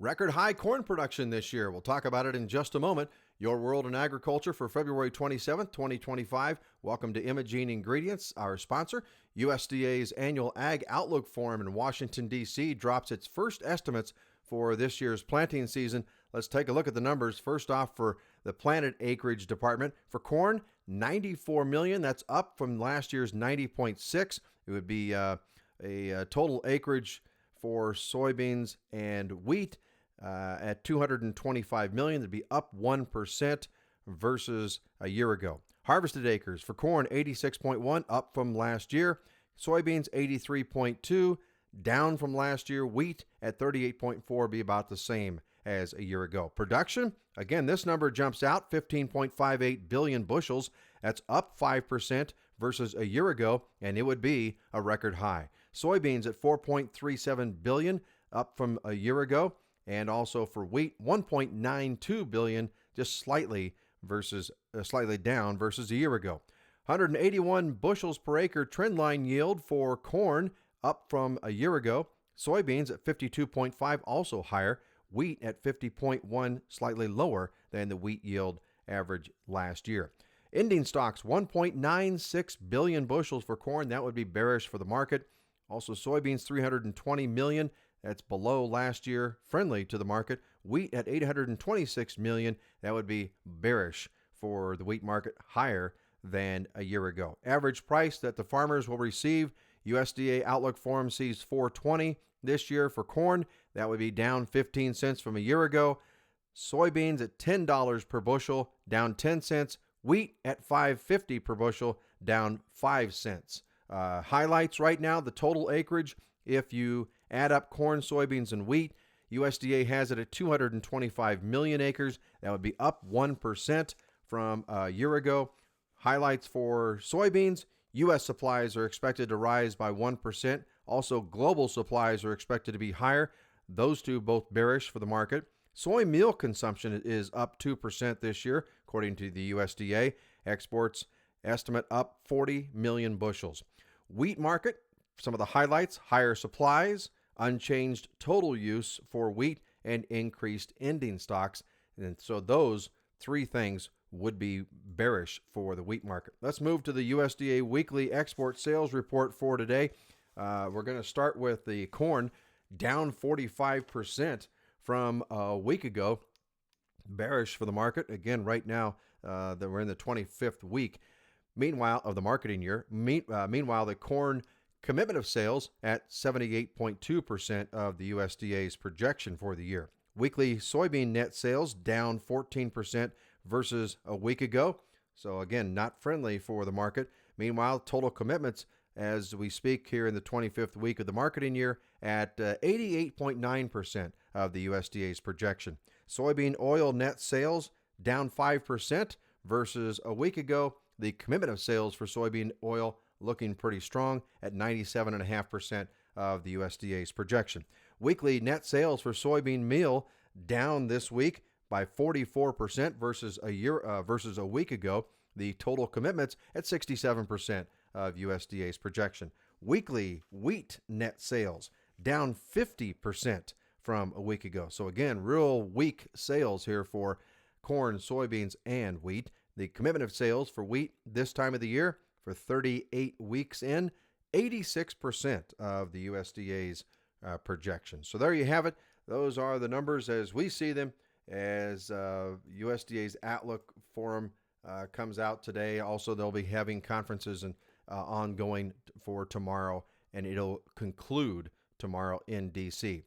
Record high corn production this year. We'll talk about it in just a moment. Your World in Agriculture for February 27th, 2025. Welcome to Imogene Ingredients, our sponsor. USDA's annual Ag Outlook Forum in Washington, D.C. drops its first estimates for this year's planting season. Let's take a look at the numbers. First off, for the planted acreage department, for corn, 94 million. That's up from last year's 90.6. It would be a total acreage for soybeans and wheat at 225 million. That'd be up 1% versus a year ago. Harvested acres for corn, 86.1, up from last year. Soybeans, 83.2, down from last year. Wheat at 38.4, be about the same as a year ago. Production, again, this number jumps out, 15.58 billion bushels. That's up 5% versus a year ago, and it would be a record high. Soybeans at 4.37 billion, up from a year ago. And also for wheat, 1.92 billion, just slightly down versus a year ago. 181 bushels per acre trendline yield for corn, up from a year ago. Soybeans at 52.5, also higher. Wheat at 50.1, slightly lower than the wheat yield average last year. Ending stocks, 1.96 billion bushels for corn. That would be bearish for the market. Also soybeans, 320 million. That's below last year, friendly to the market. Wheat at 826 million. That would be bearish for the wheat market, higher than a year ago. Average price that the farmers will receive, USDA Outlook Forum sees $4.20 this year for corn. That would be down 15 cents from a year ago. Soybeans at $10 per bushel, down 10 cents. Wheat at $5.50 per bushel, down 5 cents. Highlights right now, the total acreage, if you add up corn, soybeans, and wheat, USDA has it at 225 million acres. That would be up 1% from a year ago. Highlights for soybeans, U.S. supplies are expected to rise by 1%. Also, global supplies are expected to be higher. Those two both bearish for the market. Soy meal consumption is up 2% this year, according to the USDA. Exports estimate up 40 million bushels. Wheat market, some of the highlights, higher supplies, unchanged total use for wheat, and increased ending stocks. And so those three things would be bearish for the wheat market. Let's move to the USDA weekly export sales report for today. We're going to start with the corn, down 45% from a week ago. Bearish for the market. Again, right now, that we're in the 25th week. Meanwhile, of the marketing year. Meanwhile, the corn commitment of sales at 78.2% of the USDA's projection for the year. Weekly soybean net sales down 14% versus a week ago. So again, not friendly for the market. Meanwhile, total commitments as we speak here in the 25th week of the marketing year at 88.9% of the USDA's projection. Soybean oil net sales down 5% versus a week ago. The commitment of sales for soybean oil looking pretty strong at 97.5% of the USDA's projection. Weekly net sales for soybean meal down this week by 44% versus a week ago. The total commitments at 67% of USDA's projection. Weekly wheat net sales down 50% from a week ago. So again, real weak sales here for corn, soybeans, and wheat. The commitment of sales for wheat this time of the year for 38 weeks in, 86% of the USDA's projection. So there you have it. Those are the numbers as we see them as USDA's Outlook Forum comes out today. Also, they'll be having conferences and ongoing for tomorrow, and it'll conclude tomorrow in D.C.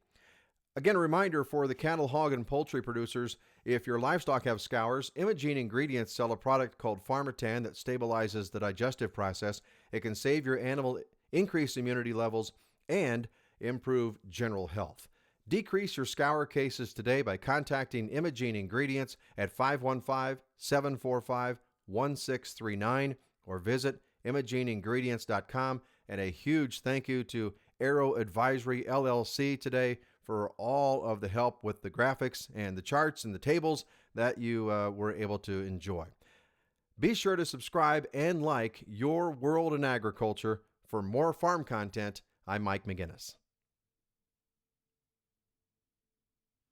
Again, a reminder for the cattle, hog, and poultry producers, if your livestock have scours, Imogene Ingredients sell a product called Pharmatan that stabilizes the digestive process. It can save your animal, increase immunity levels, and improve general health. Decrease your scour cases today by contacting Imogene Ingredients at 515-745-1639 or visit imogeneingredients.com. And a huge thank you to Aero Advisory LLC today for all of the help with the graphics and the charts and the tables that you were able to enjoy. Be sure to subscribe and like Your World in Agriculture for more farm content. I'm Mike McGinnis.